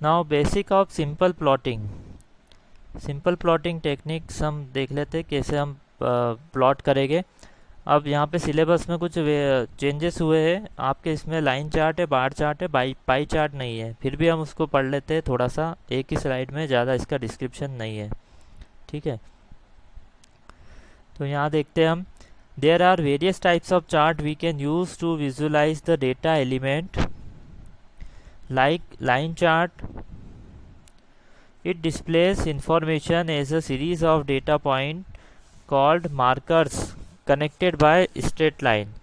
Now basic of simple plotting. Simple plotting techniques हम देख लेते हैं कैसे हम प्लॉट करेंगे। अब यहाँ पे सिलेबस में कुछ चेंजेस हुए हैं। आपके इसमें लाइन चार्ट है, बार चार्ट है, पाई चार्ट नहीं है। फिर भी हम उसको पढ़ लेते हैं थोड़ा सा, एक ही स्लाइड में, ज़्यादा इसका डिस्क्रिप्शन नहीं है। ठीक है, तो यहाँ देखते हैं हम। There are various types of chart we can use to visualise the data element like line chart. It displays information as a series of data points called markers connected by straight line।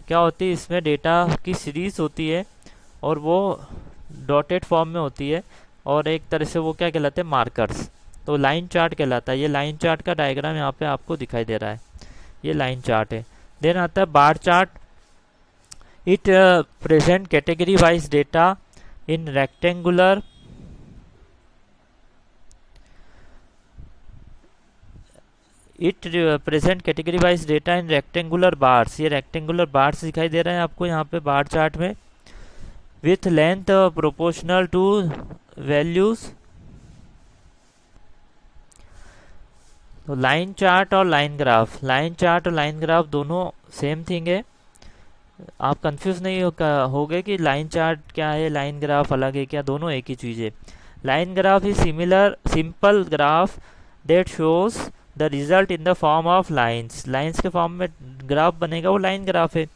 क्या होती है, इसमें data की series होती है और वो dotted form में होती है, और एक तरह से वो क्या कहलाते हैं, मार्कर्स। तो लाइन चार्ट कहलाता है। ये लाइन चार्ट का डायग्राम यहाँ पे आपको दिखाई दे रहा है, ये लाइन चार्ट है। देन आता है bar chart. It present category wise data in rectangular it present category wise data in rectangular bars. ये रेक्टेंगुलर बार्स दिखाई दे रहे हैं आपको यहाँ पे बार चार्ट में, with length proportional to values. तो लाइन चार्ट और लाइन ग्राफ, लाइन चार्ट और लाइन ग्राफ दोनों सेम थिंग है। आप कंफ्यूज नहीं होगे कि लाइन चार्ट क्या है, लाइन ग्राफ अलग है क्या, दोनों एक ही चीज़ है। Line graph is simple graph that shows the result in the form of lines. Lines के फॉर्म में ग्राफ बनेगा, वो लाइन ग्राफ है।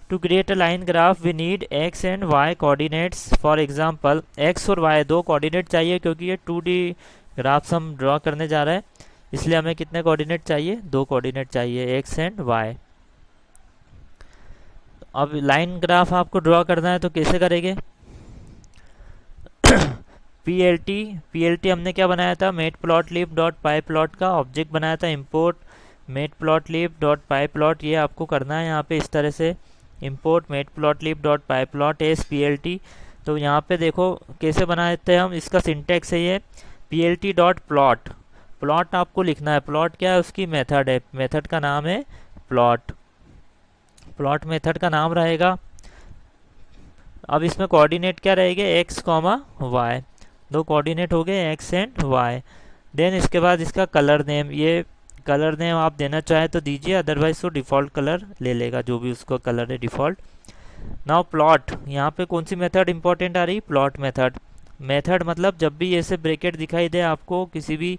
To create a line graph we need x and y coordinates. For example x और y दो coordinate चाहिए, क्योंकि ये 2D ग्राफ्स हम ड्रॉ करने जा रहे हैं, इसलिए हमें कितने कोऑर्डिनेट चाहिए, दो कोऑर्डिनेट चाहिए, एक्स एंड वाई। अब लाइन ग्राफ आपको ड्रॉ करना है तो कैसे करेंगे। पीएलटी हमने क्या बनाया था, मेट प्लॉट लिब डॉट पाई प्लॉट का ऑब्जेक्ट बनाया था। इंपोर्ट मेट प्लॉट लिब डॉट पाई प्लॉट, ये आपको करना है यहाँ पे इस तरह से, इंपोर्ट मेट प्लॉट लिब dot pyplot S PLT. तो यहाँ पे देखो कैसे बनाते हैं हम, इसका सिंटेक्स है ये पीएलटी डॉट प्लॉट। प्लॉट आपको लिखना है, प्लॉट क्या है, उसकी मेथड है, मेथड का नाम है प्लॉट। प्लॉट मेथड का नाम रहेगा। अब इसमें कोऑर्डिनेट क्या रहेंगे, एक्स कॉमा वाई, दो कोऑर्डिनेट हो गए एक्स एंड वाई। देन इसके बाद इसका कलर नेम, ये कलर नेम आप देना चाहे तो दीजिए, अदरवाइज तो डिफ़ॉल्ट कलर ले लेगा, जो भी उसका कलर है डिफ़ॉल्ट। नाउ प्लॉट, यहाँ पे कौन सी मेथड इंपॉर्टेंट आ रही, प्लॉट मेथड। मेथड मतलब जब भी ऐसे ब्रैकेट दिखाई दे आपको किसी भी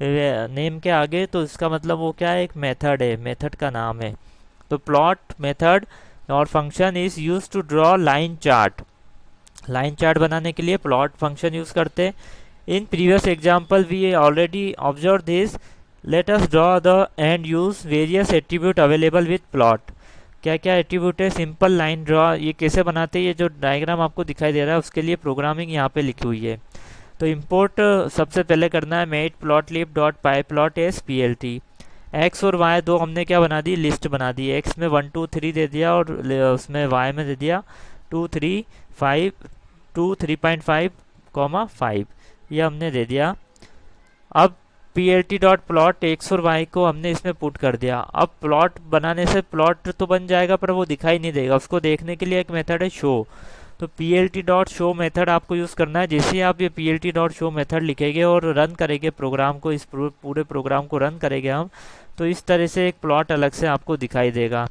नेम के आगे, तो इसका मतलब वो क्या है, एक मेथड है, मेथड का नाम है। तो प्लॉट मेथड और function is use to draw line chart. Line chart बनाने के लिए प्लॉट फंक्शन यूज करते हैं। In previous example we already observe this. Let us draw the and use various attribute available with plot. क्या क्या attribute है, simple line draw, ये कैसे बनाते हैं, ये जो डायग्राम आपको दिखाई दे रहा है उसके लिए प्रोग्रामिंग यहाँ पे लिखी हुई है। तो इंपोर्ट सबसे पहले करना है मेट प्लॉट लिब dot pyplot S PLT. X और वाई दो हमने क्या बना दी, लिस्ट बना दी। एक्स में 1 2 3 दे दिया, और उसमें वाई में दे दिया 2 3 5 2 3.5 कॉमा 5, ये हमने दे दिया। अब पीएलटी डॉट प्लॉट एक्स और वाई को हमने इसमें पुट कर दिया। अब प्लॉट बनाने से प्लॉट तो बन जाएगा, पर वो दिखाई नहीं देगा, उसको देखने के लिए एक मेथड है शो। तो पीएलटी डॉट शो मेथड आपको यूज़ करना है। जैसे ही आप ये पीएलटी डॉट शो मेथड लिखेंगे और रन करेंगे प्रोग्राम को, इस पूरे प्रोग्राम को रन करेंगे हम, तो इस तरह से एक प्लॉट अलग से आपको दिखाई देगा।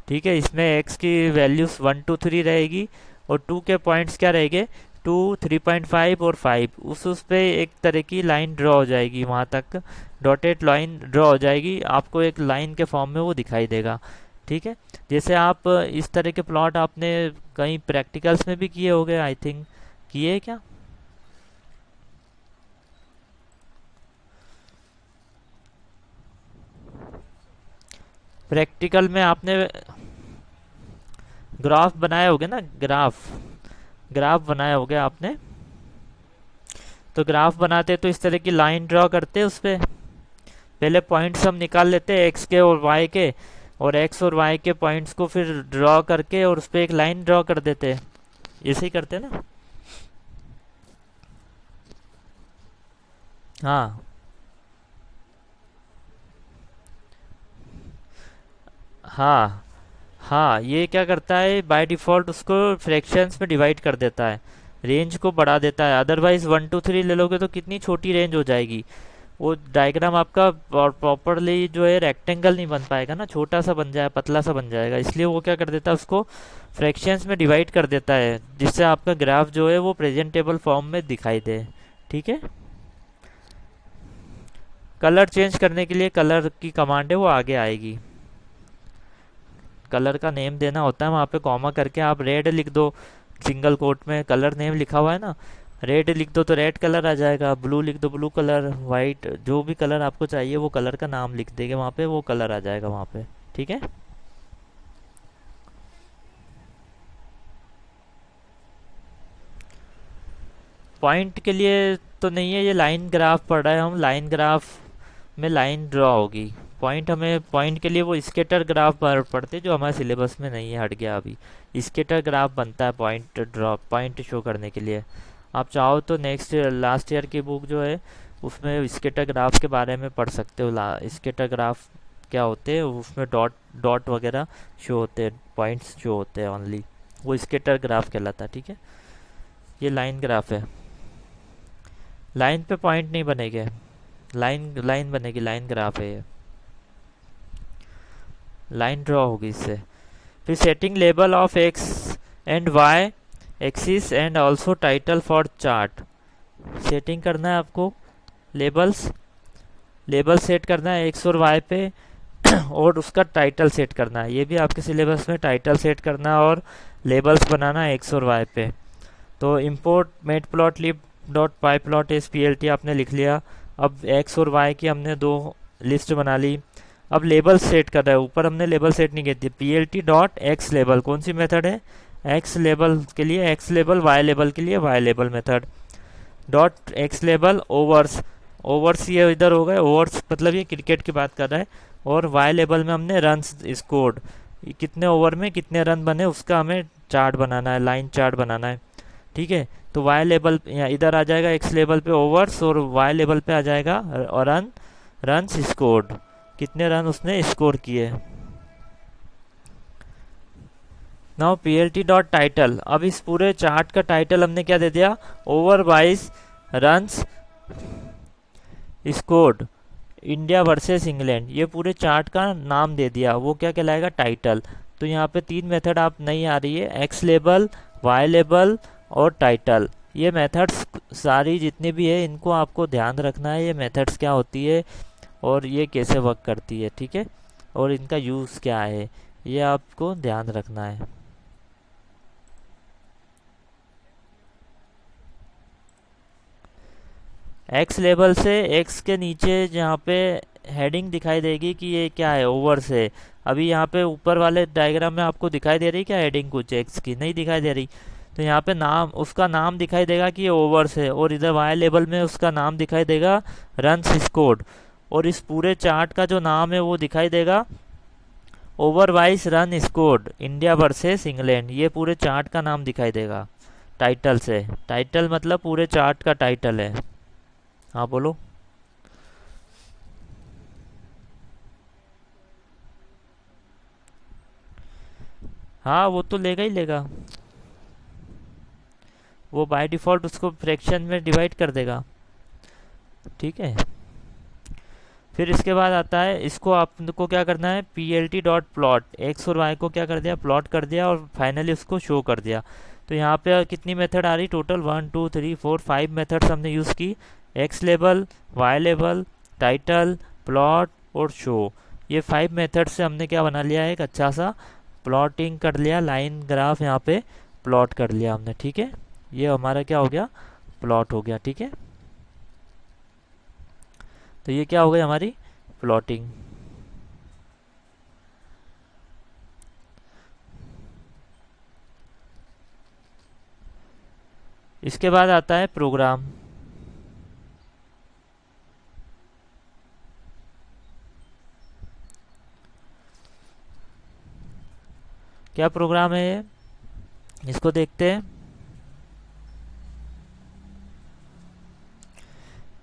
ठीक है, इसमें एक्स की वैल्यूज 1 2 3 रहेगी, और 2 के पॉइंट्स क्या रहेंगे, 2 3.5 और 5। उस पे एक तरह की लाइन ड्रॉ हो जाएगी, वहाँ तक डॉटेड लाइन ड्रॉ हो जाएगी, आपको एक लाइन के फॉर्म में वो दिखाई देगा। ठीक है, जैसे आप इस तरह के प्लॉट आपने कहीं प्रैक्टिकल्स में भी किए होंगे, आई थिंक किए क्या। प्रैक्टिकल में आपने ग्राफ बनाए होगे ना, ग्राफ ग्राफ बनाए होगे आपने। तो ग्राफ बनाते तो इस तरह की लाइन ड्रॉ करते, उस पर पहले पॉइंट्स हम निकाल लेते हैं एक्स के और वाई के, और एक्स और वाई के पॉइंट्स को फिर ड्रॉ करके और उस पर एक लाइन ड्रॉ कर देते हैं। ऐसे ही करते हैं ना। हाँ हाँ, हाँ ये क्या करता है, बाय डिफ़ॉल्ट उसको फ्रैक्शंस में डिवाइड कर देता है। रेंज को बढ़ा देता है। अदरवाइज 1 2 3 ले लोगे तो कितनी छोटी रेंज हो जाएगी, वो डायग्राम आपका प्रॉपरली जो है रेक्टेंगल नहीं बन पाएगा ना, छोटा सा बन जाए, पतला सा बन जाएगा। इसलिए वो क्या कर देता है, उसको फ्रैक्शंस में डिवाइड कर देता है, जिससे आपका ग्राफ जो है वो प्रेजेंटेबल फॉर्म में दिखाई दे। ठीक है। कलर चेंज करने के लिए कलर की कमांड है, वो आगे आएगी। कलर का नेम देना होता है, वहाँ पे कॉमा करके आप रेड लिख दो, सिंगल कोट में कलर नेम लिखा हुआ है ना, रेड लिख दो तो रेड कलर आ जाएगा, ब्लू लिख दो ब्लू कलर, वाइट, जो भी कलर आपको चाहिए वो कलर का नाम लिख देंगे वहाँ पे, वो कलर आ जाएगा वहाँ पे। ठीक है। पॉइंट के लिए तो नहीं है, ये लाइन ग्राफ पढ़ रहा है हम, लाइन ग्राफ में लाइन ड्रॉ होगी। पॉइंट, हमें पॉइंट के लिए वो स्केटर ग्राफ पढ़ते जो हमारे सिलेबस में नहीं है, हट गया अभी। स्केटर ग्राफ बनता है पॉइंट ड्रॉ, पॉइंट शो करने के लिए। आप चाहो तो नेक्स्ट लास्ट ईयर की बुक जो है उसमें स्केटर ग्राफ के बारे में पढ़ सकते हो। स्केटर ग्राफ क्या होते हैं, उसमें डॉट डॉट वगैरह शो होते हैं, पॉइंट्स शो होते हैं ओनली, वो स्केटर ग्राफ कहलाता है। ठीक है। ये लाइन ग्राफ है, लाइन पे पॉइंट नहीं बनेंगे, लाइन लाइन बनेगी, लाइन ग्राफ है ये, लाइन ड्रॉ होगी इससे। फिर setting label of x and y axis and also title for chart. Setting करना है आपको लेबल्स, लेबल सेट करना है एक्स और वाई पे और उसका टाइटल सेट करना है। ये भी आपके सिलेबस में टाइटल सेट करना है और लेबल्स बनाना है एक्स और वाई पे। तो import matplotlib dot pyplot as P L T आपने लिख लिया। अब एक्स और वाई की हमने दो लिस्ट बना ली। अब लेबल सेट कर रहा है, ऊपर हमने लेबल सेट नहीं की थी। P L T dot x label कौन सी मेथड है, एक्स लेबल के लिए एक्स लेबल, वाई लेबल के लिए y label method. Dot x label overs, overs ये इधर हो गए, ओवर्स मतलब ये क्रिकेट की बात कर रहा है। और वाई लेबल में हमने रन्स स्कोर्ड, कितने ओवर में कितने रन बने उसका हमें चार्ट बनाना है, लाइन चार्ट बनाना है। ठीक है। तो वाई लेबल इधर आ जाएगा, एक्स लेबल पे ओवर्स और वाई लेबल पे आ जाएगा और रन्स स्कोर्ड, कितने रन उसने स्कोर किए। Now P L T dot title, अब इस पूरे चार्ट का टाइटल हमने क्या दे दिया, over wise runs scored India versus England, ये पूरे चार्ट का नाम दे दिया, वो क्या कहलाएगा, टाइटल। तो यहाँ पे तीन मेथड आप नहीं आ रही है, एक्स लेबल, वाई लेबल और टाइटल। ये मेथड्स सारी जितनी भी है इनको आपको ध्यान रखना है, ये मेथड्स क्या होती है और ये कैसे वर्क करती है। ठीक है। और इनका यूज़ क्या है, ये आपको ध्यान रखना है। एक्स लेबल से एक्स के नीचे जहाँ पे हेडिंग दिखाई देगी कि ये क्या है, ओवर से। अभी यहाँ पे ऊपर वाले डायग्राम में आपको दिखाई दे रही क्या हेडिंग, कुछ एक्स की नहीं दिखाई दे रही। तो यहाँ पे नाम, उसका नाम दिखाई देगा कि ये ओवर्स है, और इधर वाई लेबल में उसका नाम दिखाई देगा रन्स स्कोर्ड। और इस पूरे चार्ट का जो नाम है वो दिखाई देगा over wise run scored India versus England, ये पूरे चार्ट का नाम दिखाई देगा टाइटल से। टाइटल मतलब पूरे चार्ट का टाइटल है। हाँ बोलो। हाँ वो तो लेगा ही लेगा, वो बाय डिफ़ॉल्ट उसको फ्रैक्शन में डिवाइड कर देगा। ठीक है। फिर इसके बाद आता है, इसको आपको क्या करना है, P L T dot plot, x और वाई को क्या कर दिया, प्लॉट कर दिया और फाइनली उसको शो कर दिया। तो यहाँ पे कितनी मेथड आ रही, टोटल 1 2 3 4 5 मेथड्स हमने यूज़ की, x label, y label, title, plot और शो। ये 5 मेथड से हमने क्या बना लिया है, एक अच्छा सा प्लॉटिंग कर लिया, लाइन ग्राफ यहाँ पे प्लॉट कर लिया हमने। ठीक है। ये हमारा क्या हो गया, प्लॉट हो गया। ठीक है। तो ये क्या हो गई हमारी प्लॉटिंग। इसके बाद आता है प्रोग्राम। क्या प्रोग्राम है ये, इसको देखते हैं।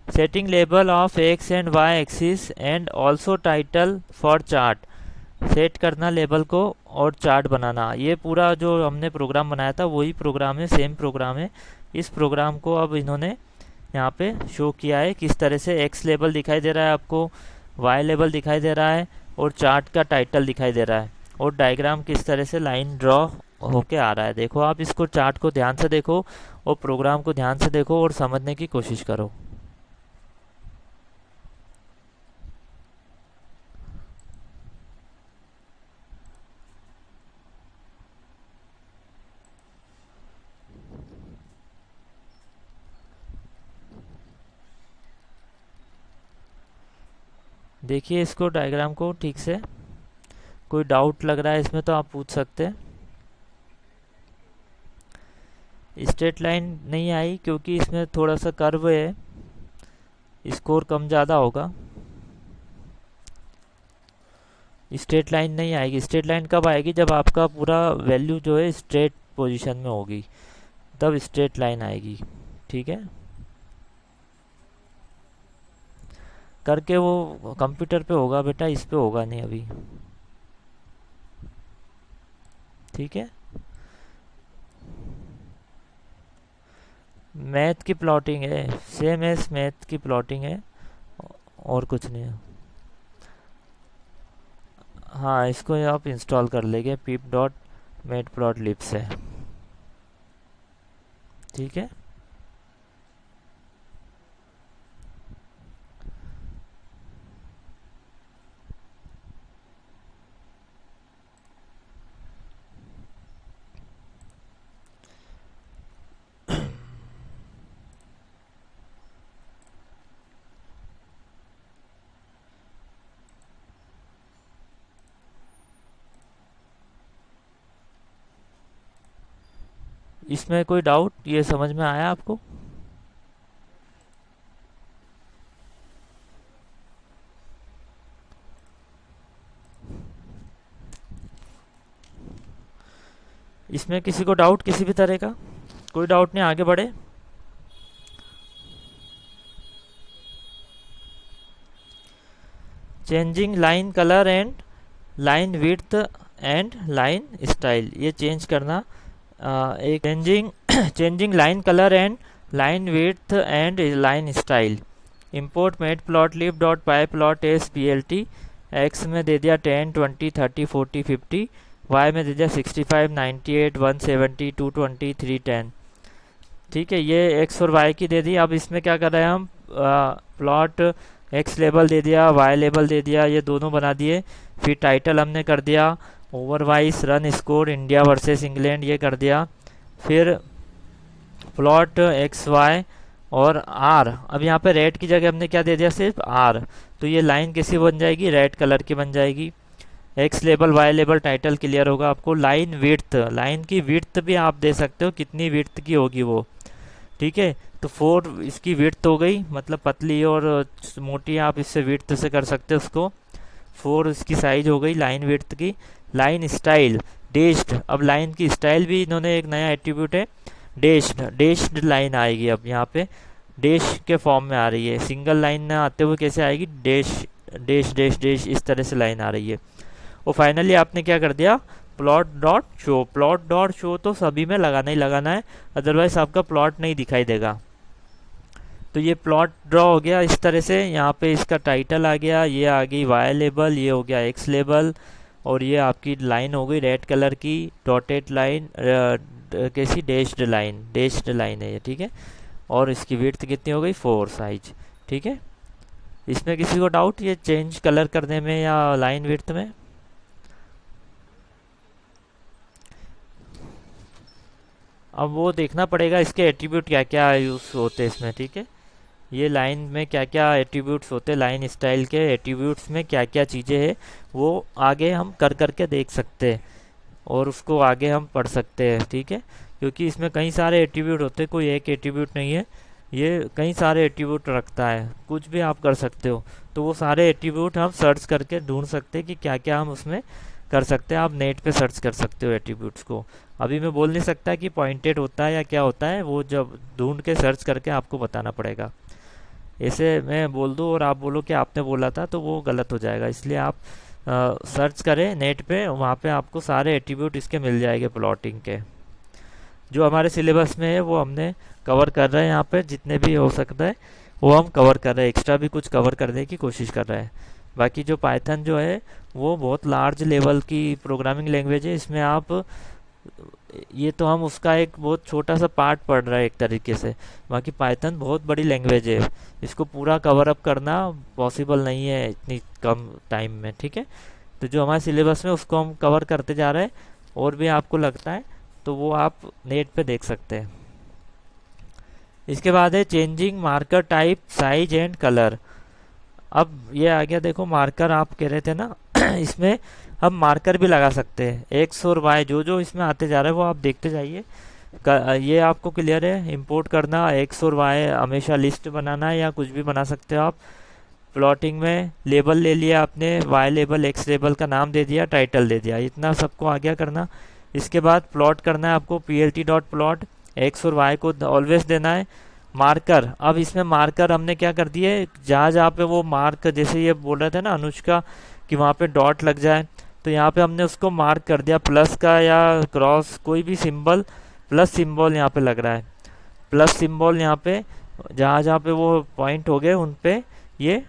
Setting label of x and y axis and also title for chart, set करना लेबल को और चार्ट बनाना। ये पूरा जो हमने प्रोग्राम बनाया था वही प्रोग्राम है, सेम प्रोग्राम है, इस प्रोग्राम को अब इन्होंने यहाँ पे शो किया है। किस तरह से एक्स लेबल दिखाई दे रहा है आपको, वाई लेबल दिखाई दे रहा है, और चार्ट का टाइटल दिखाई दे रहा है, और डायग्राम किस तरह से लाइन ड्रॉ होके आ रहा है। देखो आप इसको, चार्ट को ध्यान से देखो और प्रोग्राम को ध्यान से देखो और समझने की कोशिश करो। देखिए इसको, डायग्राम को ठीक से। कोई डाउट लग रहा है इसमें तो आप पूछ सकते हैं। स्ट्रेट लाइन नहीं आई क्योंकि इसमें थोड़ा सा कर्व है, स्कोर कम ज़्यादा होगा। स्ट्रेट लाइन नहीं आएगी। स्ट्रेट लाइन कब आएगी, जब आपका पूरा वैल्यू जो है स्ट्रेट पोजीशन में होगी, तब स्ट्रेट लाइन आएगी। ठीक है, करके वो कंप्यूटर पे होगा बेटा, इस पे होगा नहीं अभी। ठीक है, मैथ की प्लॉटिंग है, सेम एस मैथ की प्लॉटिंग है, और कुछ नहीं है। हाँ, इसको आप इंस्टॉल कर लेंगे pip.matplotlib से। ठीक है, इसमें कोई डाउट, ये समझ में आया आपको? इसमें किसी को डाउट किसी भी तरह का? कोई डाउट नहीं, आगे बढ़े। Changing line colour and line width and line style, ये चेंज करना। एक changing line colour and line width and line style. Import matplotlib.pyplot_as_plt। X में दे दिया 10, 20, 30, 40, 50। वाई में दे दिया 65, 98, 170, 220, 310। ठीक है, ये एक्स और वाई की दे दी। अब इसमें क्या कर रहे हैं हम, प्लॉट एक्स लेबल दे दिया, वाई लेबल दे दिया, ये दोनों बना दिए। फिर टाइटल हमने कर दिया over wise run score India versus England, ये कर दिया। फिर प्लॉट एक्स वाई और आर, अब यहाँ पे रेड की जगह हमने क्या दे दिया, सिर्फ आर। तो ये लाइन कैसी बन जाएगी, रेड कलर की बन जाएगी। X label y label title clear होगा आपको। लाइन विड्थ, लाइन की विड्थ भी आप दे सकते हो, कितनी विड्थ की होगी वो। ठीक है, तो 4 इसकी विड्थ हो गई, मतलब पतली और मोटी, आप इससे विड्थ से कर सकते हो उसको। 4 इसकी साइज हो गई लाइन विड्थ की। लाइन स्टाइल डेश्ड, अब लाइन की स्टाइल भी इन्होंने एक नया एट्रीब्यूट है, डेश्ड। डेश्ड लाइन आएगी अब यहाँ पे, डैश के फॉर्म में आ रही है। सिंगल लाइन में आते हुए कैसे आएगी, डैश डैश डैश डैश, इस तरह से लाइन आ रही है। और फाइनली आपने क्या कर दिया, plot dot show. Plot dot show तो सभी में लगाना ही लगाना है, अदरवाइज आपका प्लॉट नहीं दिखाई देगा। तो ये प्लॉट ड्रॉ हो गया इस तरह से। यहाँ पे इसका टाइटल आ गया, ये आ गई वाई लेबल, ये हो गया एक्स लेबल, और ये आपकी लाइन हो गई रेड कलर की डॉटेड लाइन, कैसी डैश्ड लाइन, डैश्ड लाइन है ये। ठीक है, और इसकी विड्थ कितनी हो गई, 4 साइज। ठीक है, इसमें किसी को डाउट ये चेंज कलर करने में या लाइन विड्थ में? अब वो देखना पड़ेगा इसके एट्रीब्यूट क्या क्या यूज़ होते हैं इसमें। ठीक है, ये लाइन में क्या क्या एट्रीब्यूट्स होते हैं, लाइन स्टाइल के एट्रीब्यूट्स में क्या क्या चीज़ें हैं, वो आगे हम कर करके देख सकते हैं और उसको आगे हम पढ़ सकते हैं। ठीक है, क्योंकि इसमें कई सारे एट्रीब्यूट होते हैं, कोई एक एट्रीब्यूट नहीं है, ये कई सारे एट्रीब्यूट रखता है, कुछ भी आप कर सकते हो। तो वो सारे एट्रीब्यूट हम सर्च करके ढूंढ सकते हैं कि क्या क्या हम उसमें कर सकते हैं। आप नेट पे सर्च कर सकते हो एट्रीब्यूट्स को। अभी मैं बोल नहीं सकता कि पॉइंटेड होता है या क्या होता है, वो जब ढूंढ के सर्च करके आपको बताना पड़ेगा। ऐसे मैं बोल दूँ और आप बोलो कि आपने बोला था, तो वो गलत हो जाएगा। इसलिए आप सर्च करें नेट पे, वहाँ पे आपको सारे एट्रीब्यूट इसके मिल जाएंगे प्लॉटिंग के। जो हमारे सिलेबस में है वो हमने कवर कर रहे हैं, यहाँ पे जितने भी हो सकता है वो हम कवर कर रहे हैं, एक्स्ट्रा भी कुछ कवर करने की कोशिश कर रहे हैं। बाकी जो पाइथन जो है वो बहुत लार्ज लेवल की प्रोग्रामिंग लैंग्वेज है, इसमें आप, ये तो हम उसका एक बहुत छोटा सा पार्ट पढ़ रहे हैं एक तरीके से। बाकी पाइथन बहुत बड़ी लैंग्वेज है, इसको पूरा कवर अप करना पॉसिबल नहीं है इतनी कम टाइम में, ठीक है। तो जो हमारे सिलेबस में उसको हम कवर करते जा रहे हैं, और भी आपको लगता है तो वो आप नेट पे देख सकते हैं। इसके बाद है changing marker type size and colour. अब ये आ गया, देखो मार्कर आप कह रहे थे ना इसमें हम मार्कर भी लगा सकते हैं, एक्स और वाई जो जो इसमें आते जा रहे हैं वो आप देखते जाइए। ये आपको क्लियर है, इंपोर्ट करना एक्स और वाई, हमेशा लिस्ट बनाना है या कुछ भी बना सकते हो आप। प्लॉटिंग में लेबल ले लिया आपने, वाई लेबल एक्स लेबल का नाम दे दिया, टाइटल दे दिया, इतना सबको आ गया करना। इसके बाद प्लॉट करना है आपको, plt.plot, एक्स और वाई को ऑलवेज देना है। मार्कर, अब इसमें मार्कर हमने क्या कर दिए, जहाँ जहाँ पे वो मार्क, जैसे ये बोल रहे थे ना अनुष्का कि वहाँ पे डॉट लग जाए, तो यहाँ पे हमने उसको मार्क कर दिया, प्लस का या क्रॉस कोई भी सिंबल, प्लस सिंबल यहाँ पे लग रहा है, प्लस सिंबल यहाँ पे जहाँ जहाँ पे वो पॉइंट हो गए उन पे ये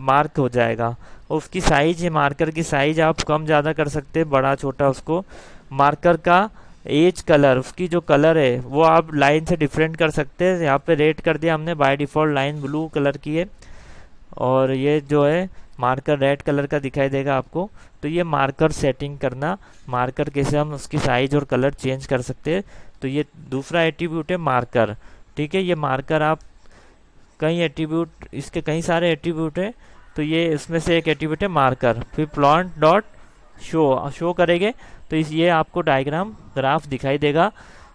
मार्क हो जाएगा। और उसकी साइज है, मार्कर की साइज आप कम ज़्यादा कर सकते हैं, बड़ा छोटा उसको। मार्कर का एज कलर, उसकी जो कलर है वो आप लाइन से डिफरेंट कर सकते हैं। यहाँ पे रेड कर दिया हमने, by default line blue colour की है, और ये जो है मार्कर रेड कलर का दिखाई देगा आपको। तो ये मार्कर सेटिंग करना, मार्कर कैसे हम उसकी साइज और कलर चेंज कर सकते हैं, तो ये दूसरा एट्रीब्यूट है मार्कर, ठीक है। ये मार्कर आप कई एट्रीब्यूट, इसके कई सारे एट्रीब्यूट है, तो ये उसमें से एक एट्रीब्यूट है मार्कर। फिर प्लॉट डॉट शो करेंगे तो ये आपको डायग्राम ग्राफ दिखाई देगा।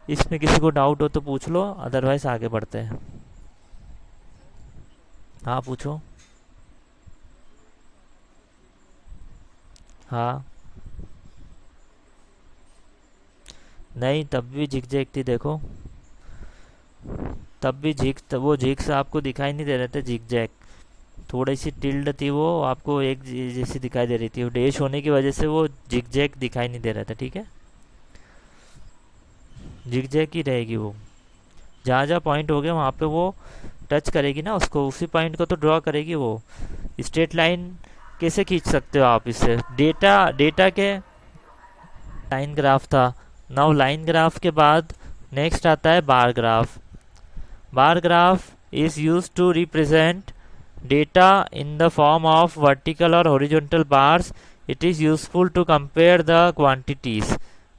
इसमें किसी को डाउट हो तो पूछ लो, अदरवाइज आगे बढ़ते हैं। हाँ पूछो। हाँ, नहीं तब भी झिक झिक थी देखो, तब भी वो झिक से आपको दिखाई नहीं दे रहे थे, झिक जैक थोड़ी सी टिल्ड थी, वो आपको एक जैसी दिखाई दे रही थी, वो डैश होने की वजह से वो झिक जैक दिखाई नहीं दे रहा था, ठीक है। झिक जैक ही रहेगी वो, जहाँ जहाँ पॉइंट हो गया वहाँ पे वो टच करेगी ना उसको, उसी पॉइंट को तो ड्रॉ करेगी वो। स्ट्रेट लाइन कैसे खींच सकते हो आप इससे, डेटा डेटा के लाइन ग्राफ था। नाउ लाइन ग्राफ के बाद नेक्स्ट आता है bar graph. Bar graph is used to represent data in the form of vertical or horizontal bars. It is useful to compare the quantities.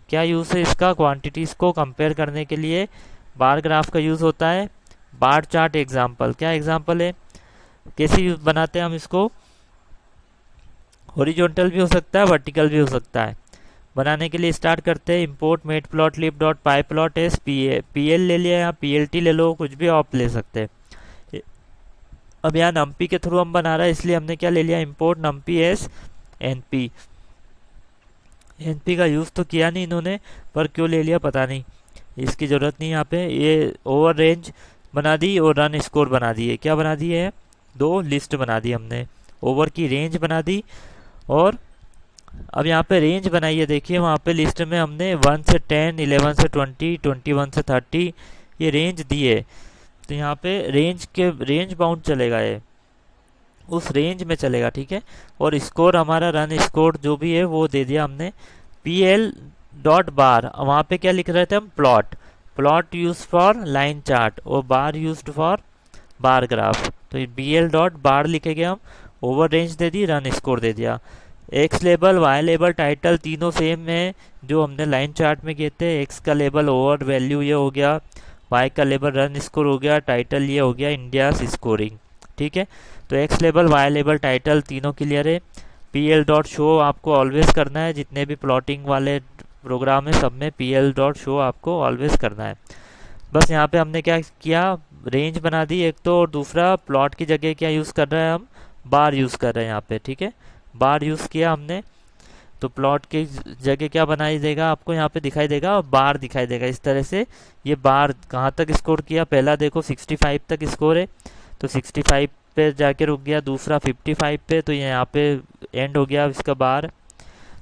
क्या use है इसका, quantities को compare करने के लिए बार ग्राफ का यूज़ होता है। बार चार्ट एग्जाम्पल, क्या एग्जाम्पल है, कैसे बनाते हैं हम इसको, हॉरिजॉन्टल भी हो सकता है, वर्टिकल भी हो सकता है। बनाने के लिए स्टार्ट करते हैं, import Matplotlib dot pyplot S P L ले लिया या PLT ले लो, कुछ भी आप ले सकते हैं। अब यहाँ नम्पी के थ्रू हम बना रहे हैं, इसलिए हमने क्या ले लिया, इंपोर्ट नम्पी एस एनपी। एनपी का यूज़ तो किया नहीं इन्होंने, पर क्यों ले लिया पता नहीं, इसकी ज़रूरत नहीं यहाँ पे। ये ओवर रेंज बना दी और रन स्कोर बना दिए, क्या बना दिए है, दो लिस्ट बना दी हमने, ओवर की रेंज बना दी। और अब यहाँ पे रेंज बनाई है, देखिए वहाँ पे लिस्ट में हमने 1 से 10, 11 से 20, 21 से 30 ये रेंज दी है। तो यहाँ पे रेंज बाउंड चलेगा, ये उस रेंज में चलेगा, ठीक है। और स्कोर हमारा रन स्कोर जो भी है वो दे दिया हमने। PL डॉट बार, वहाँ पे क्या लिख रहे थे हम, plot, plot use for line chart और bar used for bar graph. तो BL डॉट बार लिखेंगे हम, ओवर रेंज दे दी, रन स्कोर दे दिया। X label y label title तीनों सेम है जो हमने लाइन चार्ट में किए थे। एक्स का लेबल ओवर वैल्यू ये हो गया, वाई का लेबल रन स्कोर हो गया, टाइटल ये हो गया इंडिया स्कोरिंग, ठीक है। तो x label y label title तीनों क्लियर है। PL डॉट शो आपको ऑलवेज करना है, जितने भी प्लॉटिंग वाले प्रोग्राम है सब में PL डॉट शो आपको ऑलवेज करना है। बस यहाँ पे हमने क्या किया, रेंज बना दी एक तो, और दूसरा प्लॉट की जगह क्या यूज़ कर रहे हैं हम, बार यूज़ कर रहे हैं यहाँ पे, ठीक है। बार यूज़ किया हमने, तो प्लॉट की जगह क्या बनाई देगा आपको, यहाँ पे दिखाई देगा बार दिखाई देगा इस तरह से। ये बार कहाँ तक स्कोर किया, पहला देखो 65 तक स्कोर है, तो 65 पे जाके रुक गया, दूसरा 55 पे, तो ये यहाँ पे एंड हो गया इसका बार।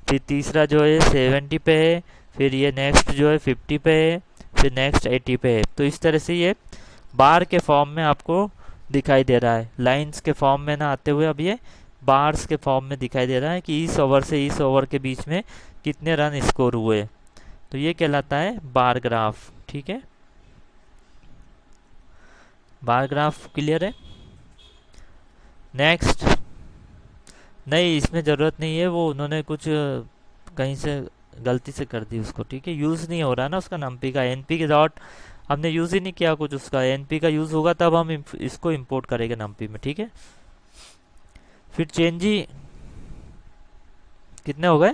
फिर तीसरा जो है 70 पे है, फिर ये नेक्स्ट जो है 50 पे है, फिर नेक्स्ट 80 पे है। तो इस तरह से ये बार के फॉर्म में आपको दिखाई दे रहा है, लाइंस के फॉर्म में ना आते हुए अब ये बार्स के फॉर्म में दिखाई दे रहा है कि इस ओवर से इस ओवर के बीच में कितने रन स्कोर हुए। तो ये कहलाता है बार ग्राफ। ठीक है, बार ग्राफ क्लियर है। नेक्स्ट, नहीं इसमें ज़रूरत नहीं है, वो उन्होंने कुछ कहीं से गलती से कर दी उसको। ठीक है, यूज़ नहीं हो रहा ना उसका नमपी का, एनपी के डॉट हमने यूज़ ही नहीं किया कुछ उसका। एनपी का यूज़ होगा तब हम इसको इंपोर्ट करेंगे नमपी में। ठीक है, फिर चेंजी कितने हो गए?